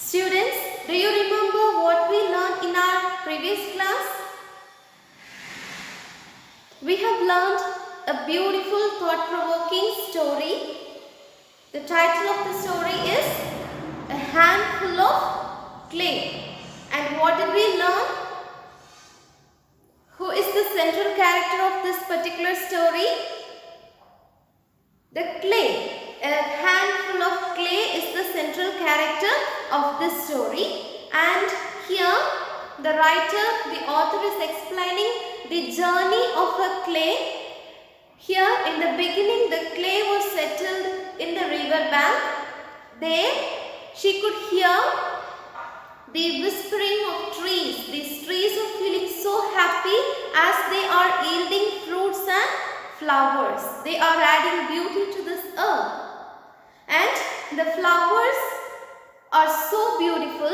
Students, do you remember what we learned in our previous class? We have learned a beautiful thought-provoking story. The title of the story is A Handful of Clay. And what did we learn? Who is the central character of this particular story? The clay. A handful of clay is the central character of this story, and here the writer, the author is explaining the journey of a clay. Here in the beginning the clay was settled in the river bank. There she could hear the whispering of trees. These trees are feeling so happy as they are yielding fruits and flowers. They are adding beauty to this earth. And the flowers are so beautiful.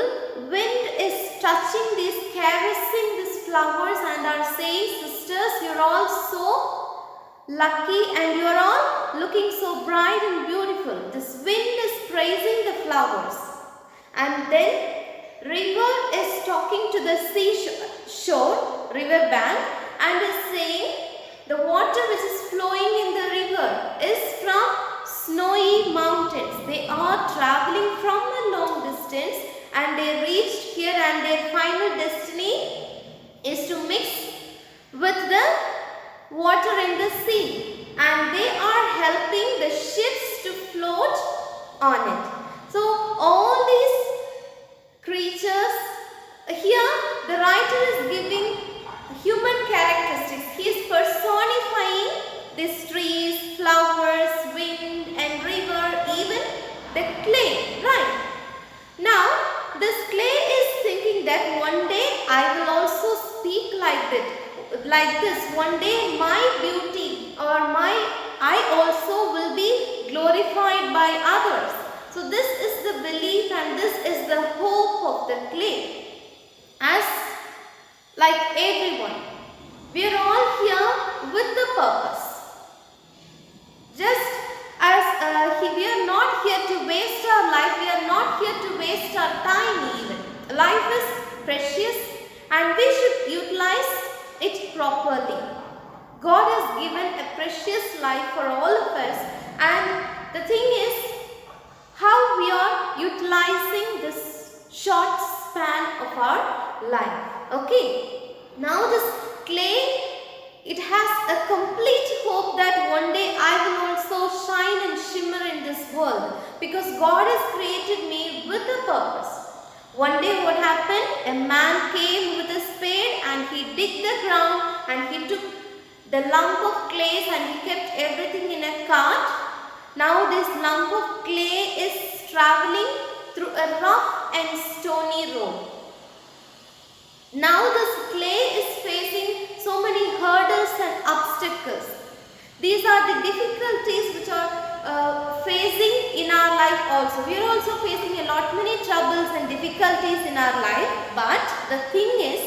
Wind is touching these, caressing these flowers and are saying, sisters, you're all so lucky and you're all looking so bright and beautiful. This wind is praising the flowers. And then river is talking to the seashore, river bank, and is saying the water which is flowing in the river is from snowy mountains. They are traveling from a long distance and they reached here, and their final destiny is to mix with the water in the sea, and they are helping the ships to float on it. So all these creatures, here the writer is giving human characteristics. He is personifying these trees, flowers, wind and river, even the clay, right? Now this clay is thinking that one day I will also speak like this. One day my beauty or I also will be glorified by others. So this is the belief and this is the hope of the clay. As like everyone, we are all here with the purpose. Just as we are not here to waste our life, we are not here to waste our time even. Life is precious and we should utilize it properly. God has given a precious life for all of us, and the thing is how we are utilizing this short span of our life. Okay, now this clay, it has a complete hope that one day I will also shine and shimmer in this world, because God has created me with a purpose. One day what happened? A man came with a spade and he digged the ground and he took the lump of clay and he kept everything in a cart. Now this lump of clay is traveling through a rough and stony road. Now this clay is facing so many hurdles and obstacles. These are the difficulties which are facing in our life also. We are also facing a lot many troubles and difficulties in our life. But the thing is,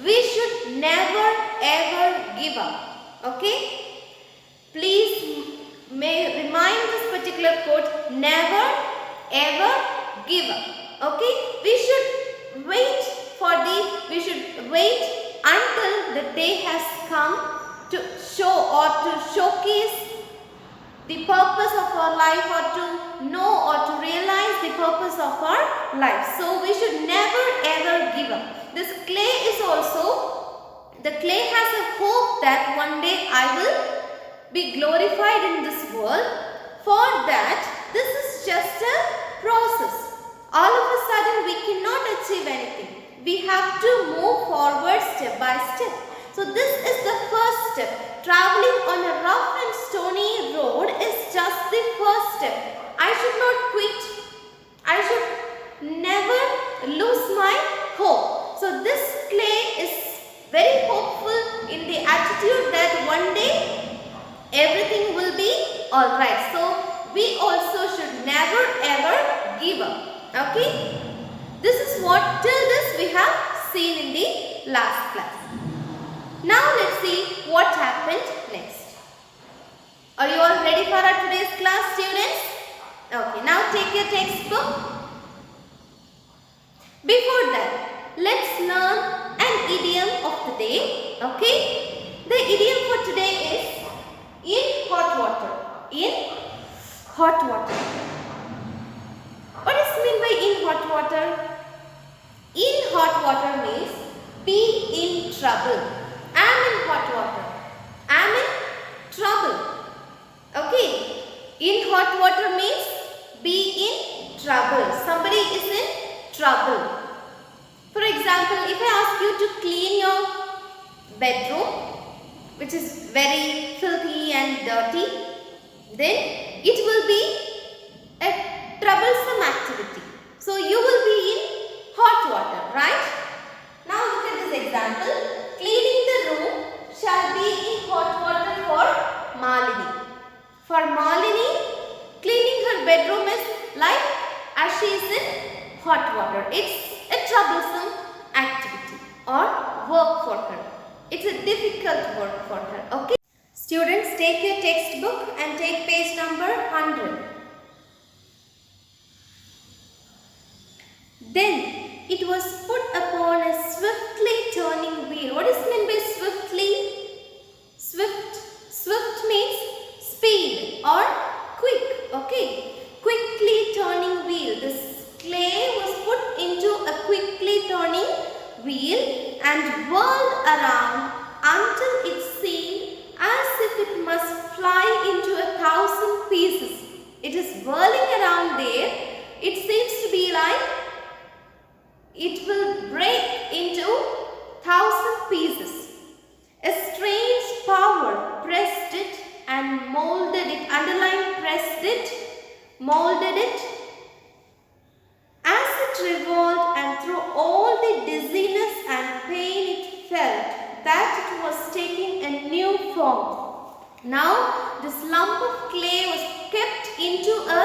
we should never ever give up. Okay? Please may remind this particular quote, never ever give up. Okay? We should wait until the day has come to show or to showcase the purpose of our life, or to know or to realize the purpose of our life. So we should never ever give up. This clay is also, the clay has a hope that one day I will be glorified in this world. For that, this is just a process. All of a sudden we cannot achieve anything. We have to move forward step by step. So this is the first step. Traveling on a rough and stony road is just the first step. I should not quit. I should never lose my hope. So this clay is very hopeful in the attitude that one day everything will be alright. So we also should never ever give up. Okay? This is what till this we have seen in the last class. Now let's see what happened next. Are you all ready for our today's class, students? Okay, now take your textbook. Before that, let's learn an idiom of the day. Okay? The idiom for today is in hot water. In hot water. What is meant by in hot water? In hot water means be in trouble. Am in hot water. Am in trouble. Okay? In hot water means be in trouble. Somebody is in trouble. For example, if I ask you to clean your bedroom, which is very filthy and dirty, then it will be a troublesome activity. So you will be in hot water, right? Now look at this example. Cleaning the room shall be in hot water for Malini. For Malini, cleaning her bedroom is like as she is in hot water. It's a troublesome activity or work for her. It's a difficult work for her. Okay? Students, take your textbook and take page number 100. Then it was put upon a swiftly turning wheel. What is meant by swiftly? Swift means speed or quick. Okay. Quickly turning wheel. This clay was put into a quickly turning wheel and whirled around until it seemed as if it must fly into 1,000 pieces. It is whirling around there. It seems to be like it will break into 1,000 pieces. A strange power pressed it and molded it. Underline pressed it, molded it. As it revolved and through all the dizziness and pain it felt that it was taking a new form. Now this lump of clay was kept into a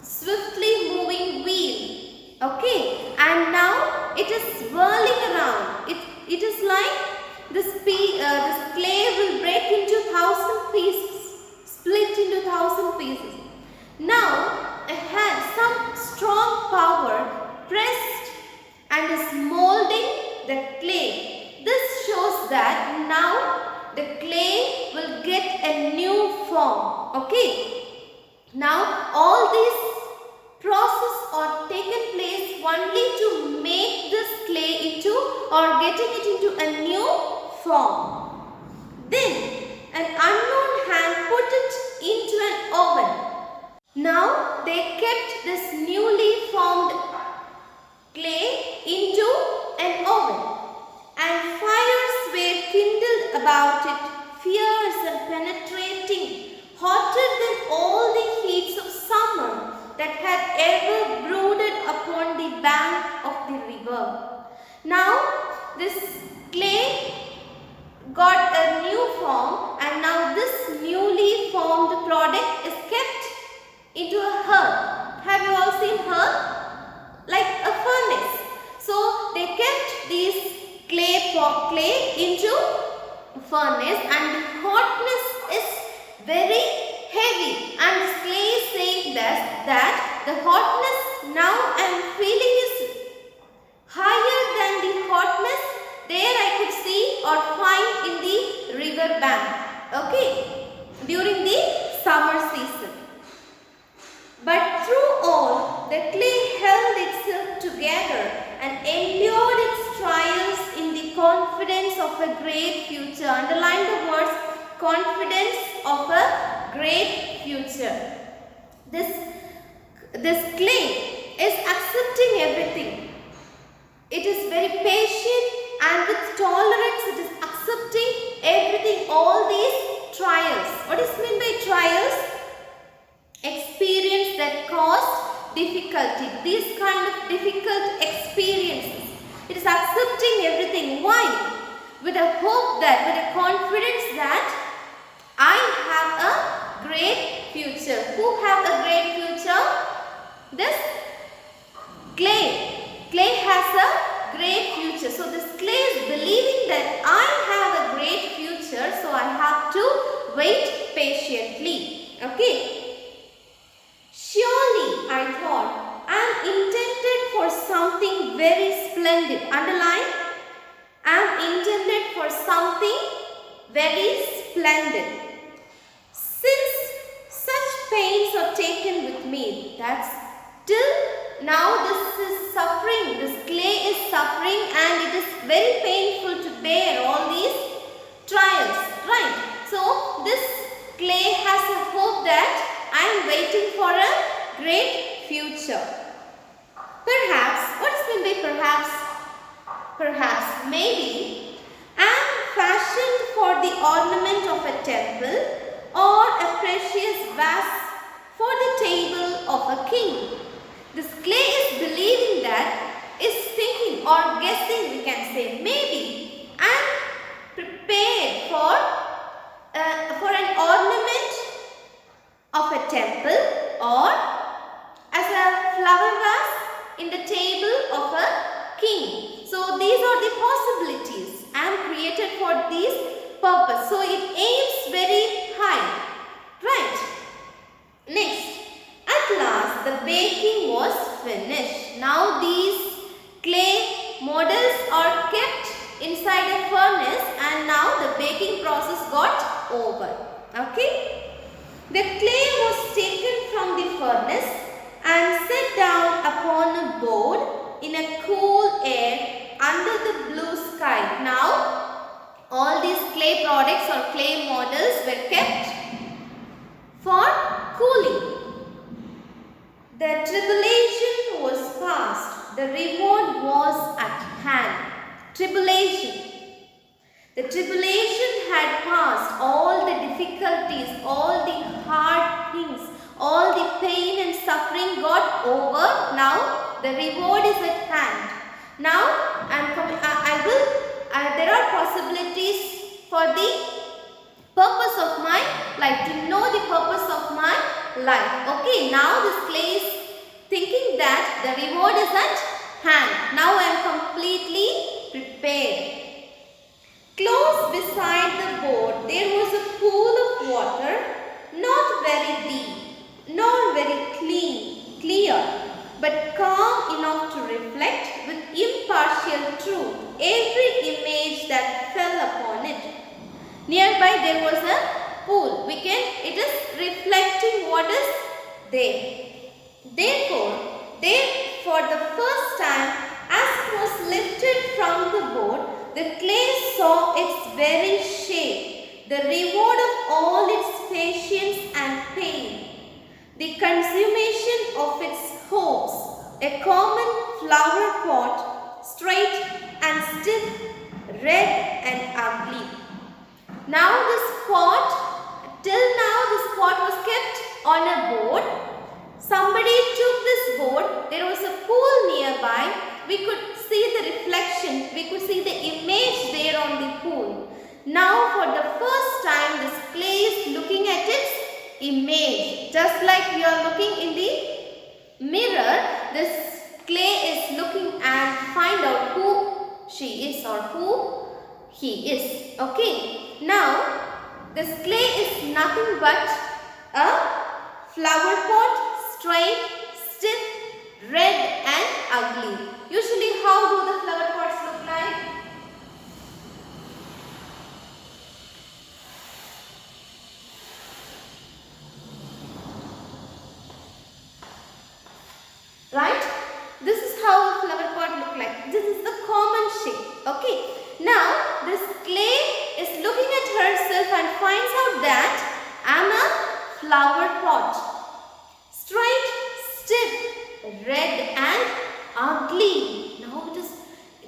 swiftly moving wheel. Okay, and now it is whirling around. It is like this clay will break into 1,000 pieces, split into 1,000 pieces. Now a hand, some strong power pressed and is molding the clay. This shows that now the clay will get a new form. Okay, now all these process are taken place only to make this clay into or getting it into a new form. Then an unknown hand put it into an oven. Now they kept this newly formed clay into an oven and fires were kindled about it, fierce and penetrating, hotter than all the heats of summer that had ever brooded upon the bank of the river. Now this clay got a new form and now this newly formed product is kept into a hearth. Have you all seen hearth? Like a furnace. So they kept these clay into a furnace and the hotness is very heavy, and this clay is saying that the hotness now I am feeling is higher than the hotness there I could see or find in the river bank. Okay, during the summer season. But through all, the clay held itself together and endured its trials in the confidence of a great future. Underline the words confidence of a great future. This clay is accepting everything. It is very patient and with tolerance it is accepting everything, all these trials. What is meant by trials? Experience that caused difficulty. These kind of difficult experiences. It is accepting everything. Why? With a hope that, with a confidence that I have a great future. Who have a great future? This clay. Clay has a great future. So this clay is believing that I have a great future. So I have to wait patiently. Okay. Surely, I thought, I am intended for something splendid. Underline, am intended for something very splendid. Since such pains are taken with me, that's till now this is suffering, this clay is suffering and it is very painful to bear all these trials, right? So this clay has a hope that I am waiting for a great future. Perhaps, what is meant by perhaps? Perhaps, maybe, I am fashioned for the ornament of a temple or a precious vase for the table of a king. This clay is believing that, is thinking or guessing, we can say, maybe I am prepared for an ornament of a temple or as a flower vase in the table of a king. So these are the possibilities. I am created for this purpose. So it aims very high, right? Next, at last the baking was finished. Now these clay models are kept inside a furnace and now the baking process got over. Okay? The clay was taken from the furnace and set down upon a board in a cool air under the blue sky. Now all these clay products or clay models were kept for cooling. The tribulation was past. The reward was at hand. Tribulation. The tribulation had passed. All the difficulties, all the hard things, all the pain and suffering got over. Now the reward is at hand. Now there are possibilities for the purpose of my life, to know the purpose of my life. Okay, now this clay is thinking that the reward is at hand. Now I am completely prepared. Close beside the board there was a pool of water, not very deep, nor very clear, but calm enough to reflect with impartial truth every image that fell upon it. Nearby there was a pool. It is reflecting what is there. Therefore, for the first time, as it was lifted from the board, the clay saw its very shape, the reward of all its patience and pain, the consummation of its hopes, a common flower pot, straight and stiff, red and ugly. Now this pot, till now this pot was kept on a board. Somebody took this board, there was a pool nearby, we could see the reflection, we could see the image there on the pool. Now for the first time this clay is looking at its image. Just like we are looking in the mirror, this clay is looking and find out who she is or who he is. Okay, now this clay is nothing but a flower pot, straight, stiff, red and ugly. Usually how do the flower pots look like? Right? This is how a flower pot look like. This is the common shape. Okay. Now this clay is looking at herself and finds out that I am a flower pot. Straight, stiff, red and ugly. Now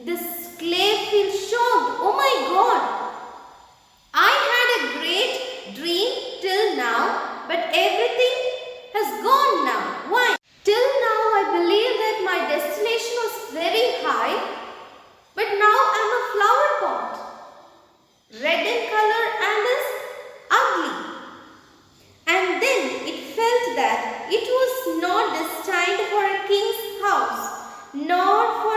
this clay feels shocked. Oh my God. I had a great dream till now, but everything has gone now. Why? Till now I believed that my destination was very high, but now I am a flower pot. Red in color and is ugly. And then it felt that it was not destined for a king's house, nor for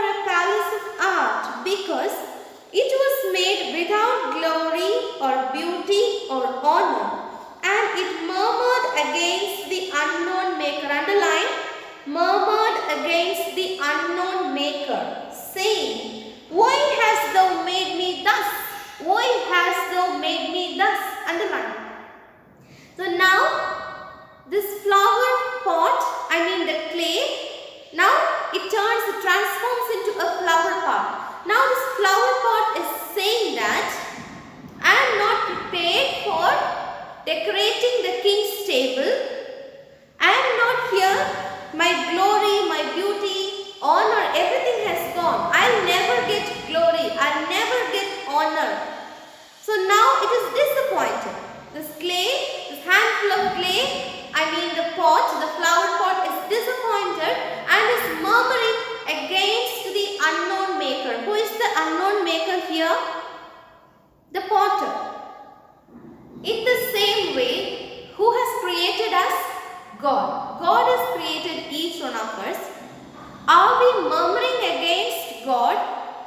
murmuring against God,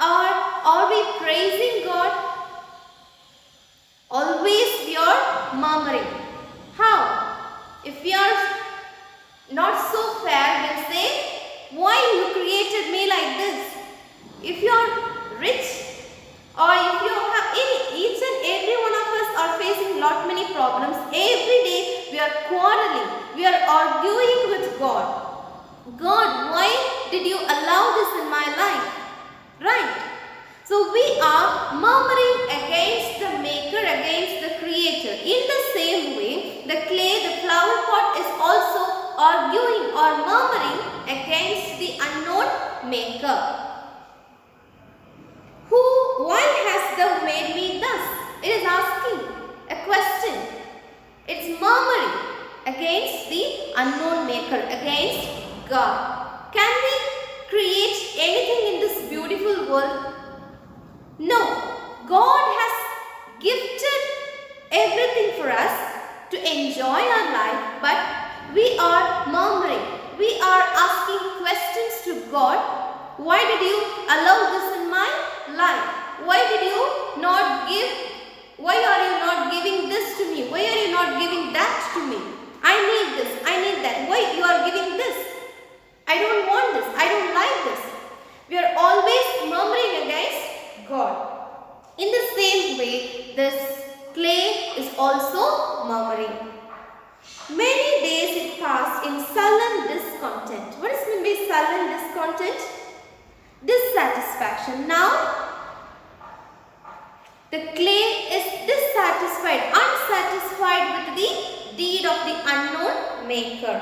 or are we praising God? Always we are murmuring. How? If we are not so fair, we'll say, why you created me like this? If you are rich, or if you have each and every one of us are facing lot many problems, every day we are quarreling, we are arguing with God. God, why did you allow this in my life? Right? So we are murmuring against the maker, against the creator. In the same way, the clay, the flower pot is also arguing or murmuring against the unknown maker. Why hast thou made me thus? It is asking a question. It's murmuring against the unknown maker, against God. Can we create anything in this beautiful world? No. God has gifted everything for us to enjoy our life, but we are murmuring. We are asking questions to God. Why did you allow this in my life? Why did you not give? Why are you not giving this to me? Why are you not giving that to me? I need this, I need that. Why you are giving this? I don't want this, I don't like this. We are always murmuring against God. In the same way, this clay is also murmuring. Many days it passed in sullen discontent. What is meant by sullen discontent? Dissatisfaction. Now, the clay is dissatisfied, unsatisfied with the deed of the unknown maker.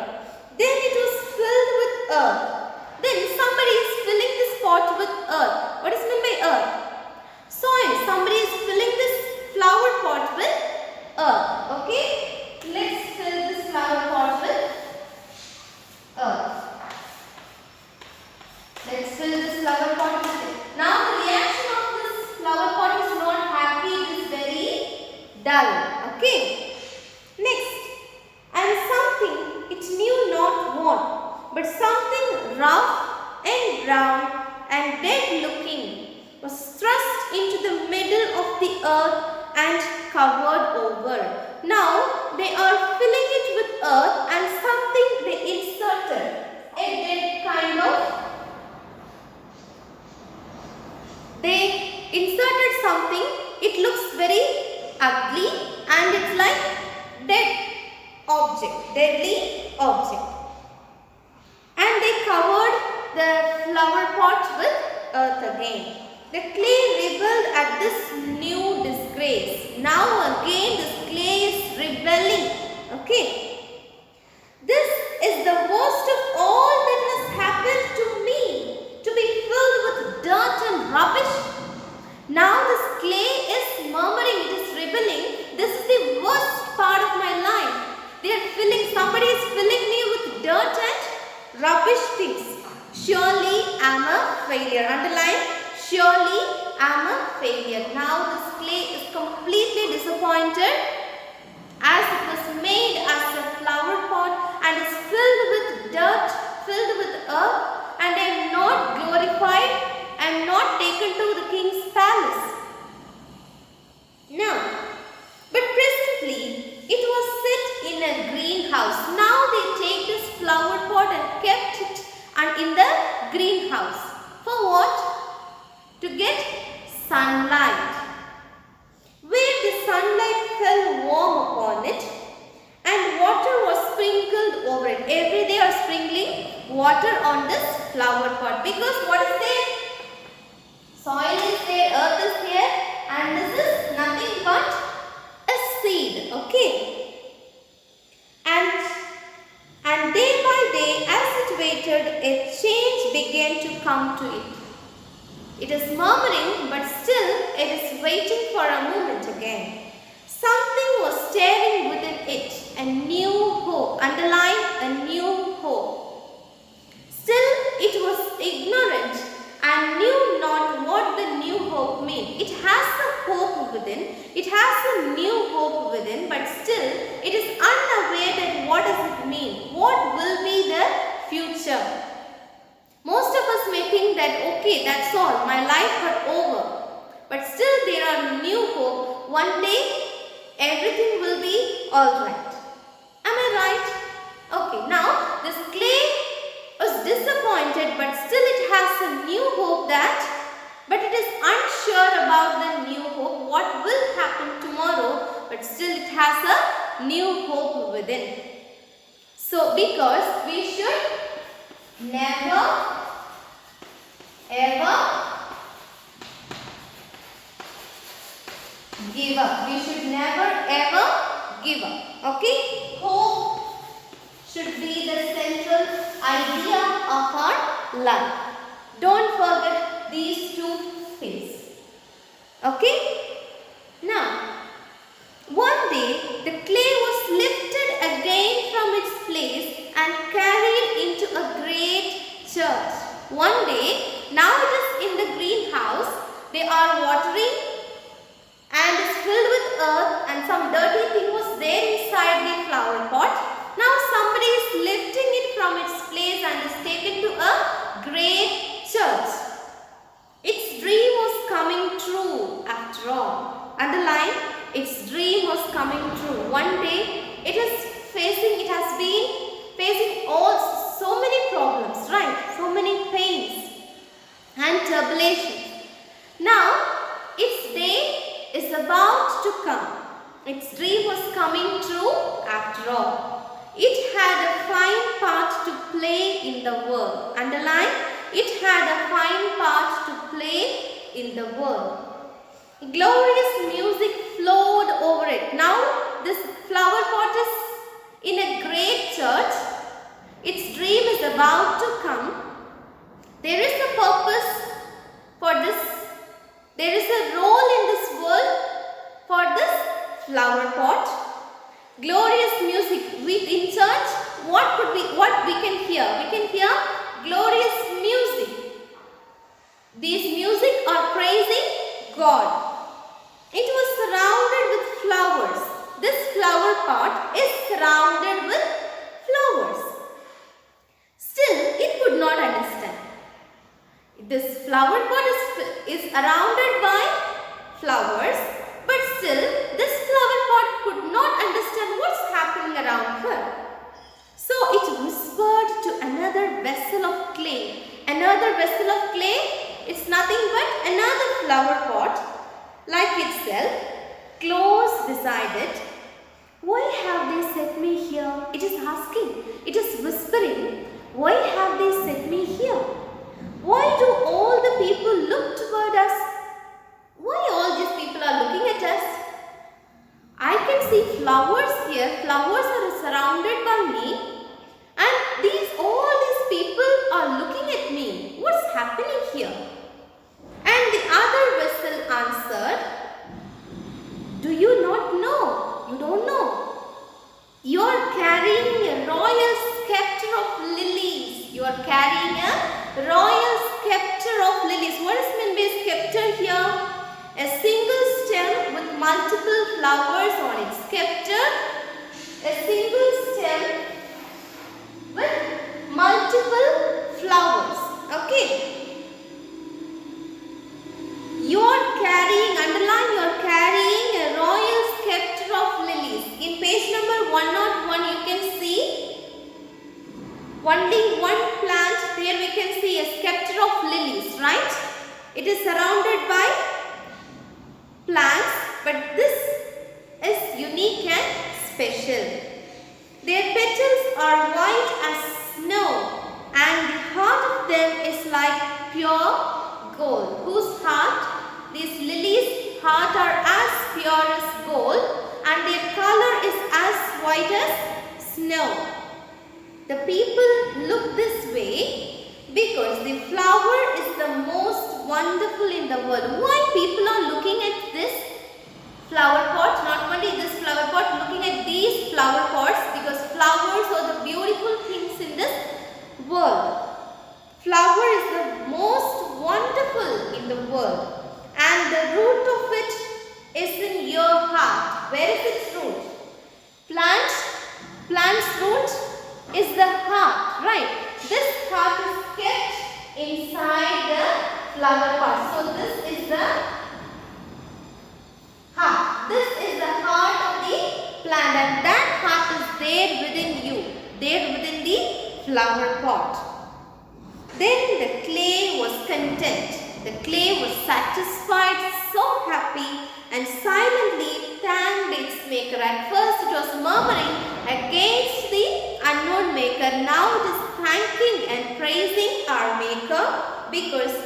Then it was filled with earth. Then somebody is filling this pot with earth. What is meant by earth? Soil. Somebody is filling this flower pot with earth. Okay? Let's fill this flower pot with earth. Let's fill this flower pot with it. Now the reaction of this flower pot is not happy, it is very dull. Okay? Next. And something it knew not what, but something rough and brown and dead looking was thrust into the middle of the earth and covered over. Now they are filling it with earth and something they inserted. A dead kind of. They inserted something. It looks very ugly and it's like dead object, deadly object. And they covered the flower pot with earth again. The clay rebelled at this new disgrace. Now again this clay is rebelling. Okay. This is the worst of all that has happened to me. To be filled with dirt and rubbish. Now this clay is murmuring, it is rebelling. This is the worst part of my life. They are filling, somebody is filling me with dirt and rubbish things. Surely I am a failure. Underline, surely I am a failure. Now this clay is completely disappointed as it was made as a flower pot and is filled with dirt, filled with earth, and I am not glorified, I am not taken to the king's palace. Now, but presently it was set in a greenhouse. Now they take this flower pot and kept it in the greenhouse. For what? To get sunlight. Where the sunlight fell warm upon it and water was sprinkled over it. Every day are sprinkling water on this flower pot. Because what is there? Soil is there, earth is there, and this is nothing but a seed. Okay. And day by day, as it waited, a change began to come to it. It is murmuring, but still it is waiting for a moment again. Something was stirring within it, a new hope. Underline, a new hope. Still it was ignorant and knew not what the new hope meant. It has a hope within, it has a new hope within, but still it is unaware that what does it mean? What will be the future? Most of us may that okay, that's all, my life got over. But still there are new hope. One day everything will be alright. Am I right? Okay, now this clay was disappointed, but still it has a new hope but it is unsure about the new hope, what will happen tomorrow, but still it has a new hope within. So, because we should never ever give up. We should never ever give up. Okay? Hope should be the central idea of our life. Don't forget these two things. Okay? Now, one day the clay was lifted again from its place and carried into a great church. One day, now it is in the greenhouse, they are watering and is filled with earth and some dirty thing was there inside the flower pot. Now somebody is lifting it from its place and is taken to a great church. Its dream was coming true after all. Underline, its dream was coming true. One day it has been facing so many problems, right? So many pains and tribulations. Now its day is about to come. Its dream was coming true after all. It had a fine part to play in the world. Underline, it had a fine part to play in the world. Glorious music flowed over it. Now this flower pot is in a great church. Its dream is about to come. There is a purpose for this. There is a role in this world for this flower pot. Glorious music. In church, what we can hear? We can hear glorious music. These music are praising God. It was surrounded with flowers. This flower pot is surrounded with flowers. Still, it could not understand. This flower pot is surrounded by flowers, but still this flower pot could not understand what's happening around her. So it whispered to another vessel of clay. Another vessel of clay, it's nothing but another flower pot like itself, close beside it. Why have they set me here? It is asking, it is whispering, why have they set me here? Why do all the people look toward us? Why all these people are looking at us? I can see flowers here. Flowers are surrounded by me. And all these people are looking at me. What's happening here? And the other vessel answered, do you not know? You don't know. You are carrying a royal scepter of lilies. You are carrying a royal scepter of lilies. What is meant by scepter here? A single stem with multiple flowers on its scepter. A single stem with multiple flowers. Okay. You are carrying, underline, you are carrying a royal scepter of lilies. In page number 101 you can see only one plant. There we can see a scepter of lilies, right? It is surrounded by plants, but this is unique and special. Their petals are white as snow and the heart of them is like pure gold. Whose heart? These lilies' heart are as pure as gold and their color is as white as snow. The people look this way because the flower is the most wonderful in the world. Why people are looking at this flower pot? Not only this flower pot, looking at these flower pots, because flowers are the beautiful things in this world. Flower is the most wonderful in the world. And the root of it is in your heart. Where is its root? Plant's root is the heart, right? This heart is kept inside the flower part. So this is the heart. This is the heart of the plant, and that heart is there within you, there within the flower pot. Then the clay was content. The clay was satisfied, so happy, and silently thanked its maker. At first it was murmuring against the unknown maker. Now it is thanking and praising our maker, because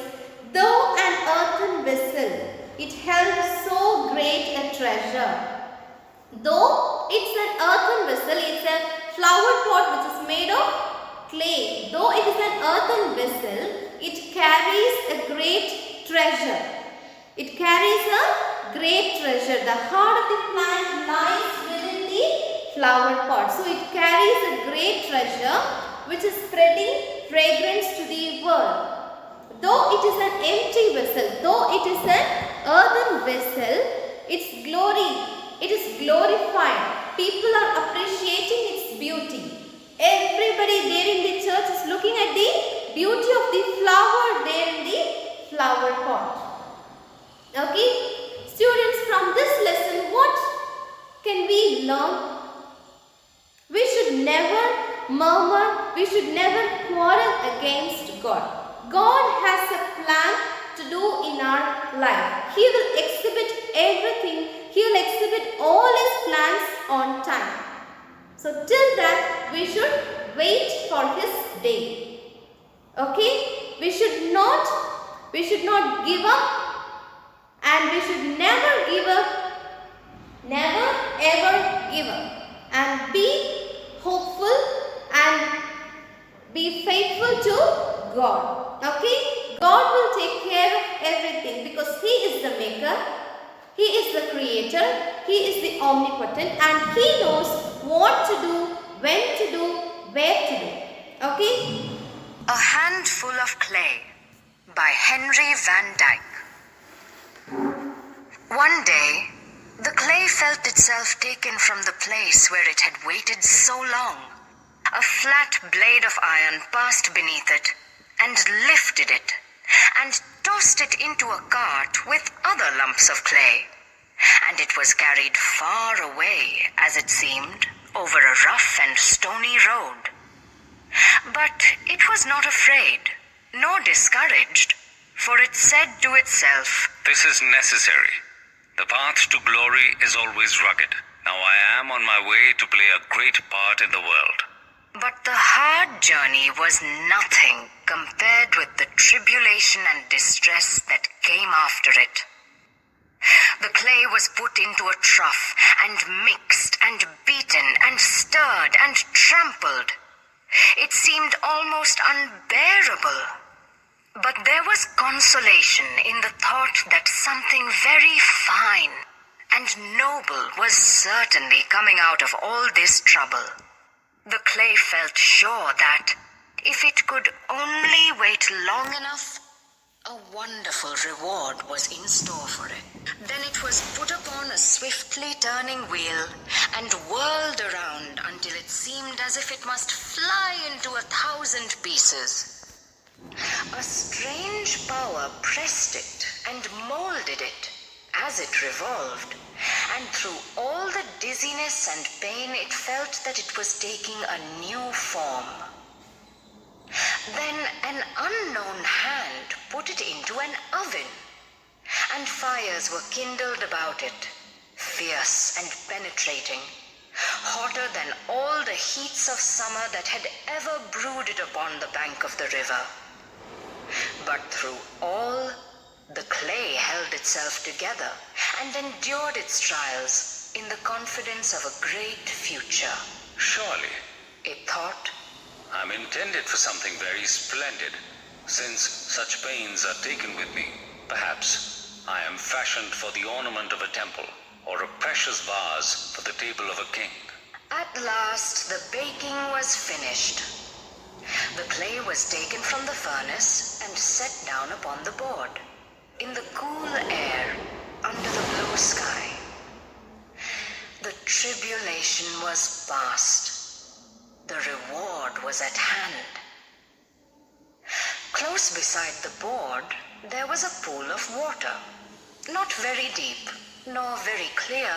though an earthen vessel, it held so great a treasure. Though it's an earthen vessel, it's a flower pot which is made of clay. Though it is an earthen vessel, it carries a great treasure. It carries a great treasure. The heart of the plant lies within the flower pot. So it carries a great treasure which is spreading fragrance to the world. Though it is an empty vessel, though it is an earthen vessel, its glory, it is glorified. People are appreciating its beauty. Everybody there in the church is looking at the beauty of the flower there in the flower pot. Okay? Students, from this lesson, what can we learn? We should never murmur. We should never quarrel against God. God has a plan to do in our life. He will exhibit everything. He will exhibit all His plans on time. So till that, we should wait for His day. Okay? We should not give up, and we should never give up. Never ever give up. And be hopeful and be faithful to God. Okay? God will take care of everything, because He is the maker, He is the creator, He is the omnipotent, and He knows what to do, when to do, where to do. Okay? A Handful of Clay by Henry Van Dyke. One day, the clay felt itself taken from the place where it had waited so long. A flat blade of iron passed beneath it and lifted it and tossed it into a cart with other lumps of clay. And it was carried far away, as it seemed, over a rough and stony road. But it was not afraid, nor discouraged, for it said to itself, "This is necessary. The path to glory is always rugged. Now I am on my way to play a great part in the world." But the hard journey was nothing compared with the tribulation and distress that came after it. The clay was put into a trough and mixed and beaten and stirred and trampled. It seemed almost unbearable. But there was consolation in the thought that something very fine and noble was certainly coming out of all this trouble. The clay felt sure that if it could only wait long enough, a wonderful reward was in store for it. Then it was put upon a swiftly turning wheel and whirled around until it seemed as if it must fly into 1,000 pieces. A strange power pressed it and molded it as it revolved, and through all the dizziness and pain it felt that it was taking a new form. Then an unknown hand put it into an oven, and fires were kindled about it, fierce and penetrating, hotter than all the heats of summer that had ever brooded upon the bank of the river. But through all, the clay held itself together and endured its trials in the confidence of a great future. Surely, It thought, I'm intended for something very splendid, since such pains are taken with me. Perhaps I am fashioned for the ornament of a temple, or a precious vase for the table of a king. At last the baking was finished. The clay was taken from the furnace and set down upon the board, in the cool air, under the blue sky. The tribulation was past. The reward was at hand. Close beside the board there was a pool of water, not very deep, nor very clear,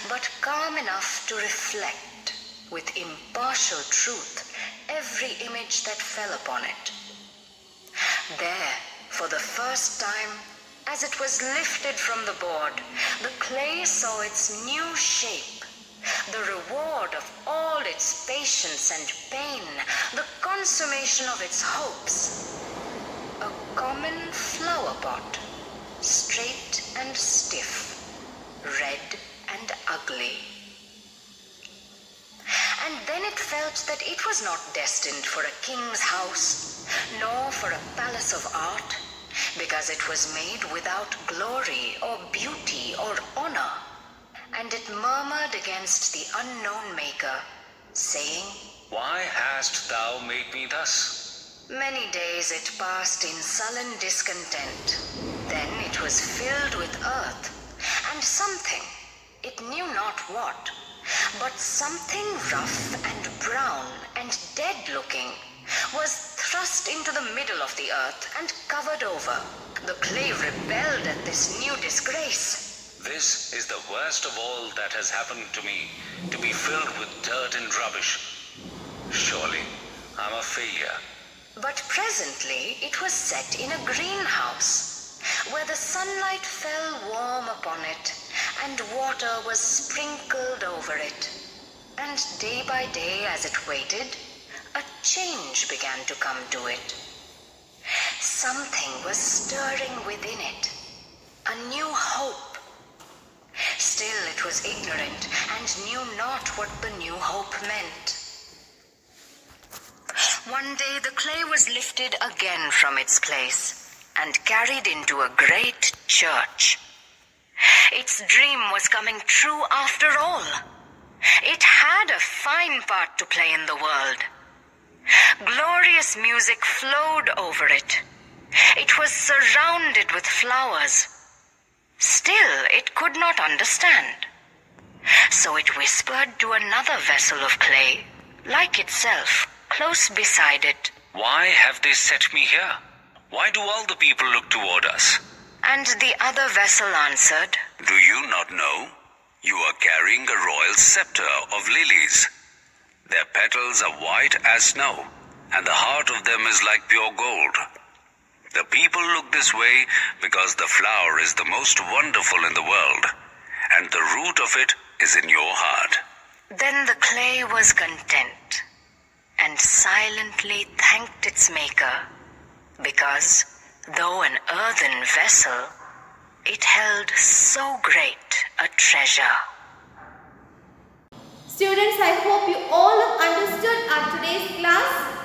but calm enough to reflect with impartial truth every image that fell upon it. There, for the first time, as it was lifted from the board, the clay saw its new shape, the reward of all its patience and pain, the consummation of its hopes. A common flower pot, straight and stiff, red and ugly. And then it felt that it was not destined for a king's house, nor for a palace of art, because it was made without glory or beauty or honor. And it murmured against the unknown maker, saying, Why hast thou made me thus? Many days it passed in sullen discontent. Then it was filled with earth, and something, it knew not what, but something rough and brown and dead-looking, was thrust into the middle of the earth and covered over. The clay rebelled at this new disgrace. This is the worst of all that has happened to me, to be filled with dirt and rubbish. Surely, I'm a failure. But presently it was set in a greenhouse, where the sunlight fell warm upon it, and water was sprinkled over it. And day by day, as it waited, a change began to come to it. Something was stirring within it, a new hope. Still it was ignorant and knew not what the new hope meant. One day the clay was lifted again from its place and carried into a great church. Its dream was coming true after all. It had a fine part to play in the world. Glorious music flowed over it. It was surrounded with flowers. Still, it could not understand. So it whispered to another vessel of clay, like itself, close beside it. Why have they set me here? Why do all the people look toward us? And the other vessel answered, Do you not know? You are carrying a royal scepter of lilies. Their petals are white as snow, and the heart of them is like pure gold. The people look this way because the flower is the most wonderful in the world, and the root of it is in your heart. Then the clay was content, and silently thanked its maker, because, though an earthen vessel, it held so great a treasure. Students, I hope you all have understood our today's class.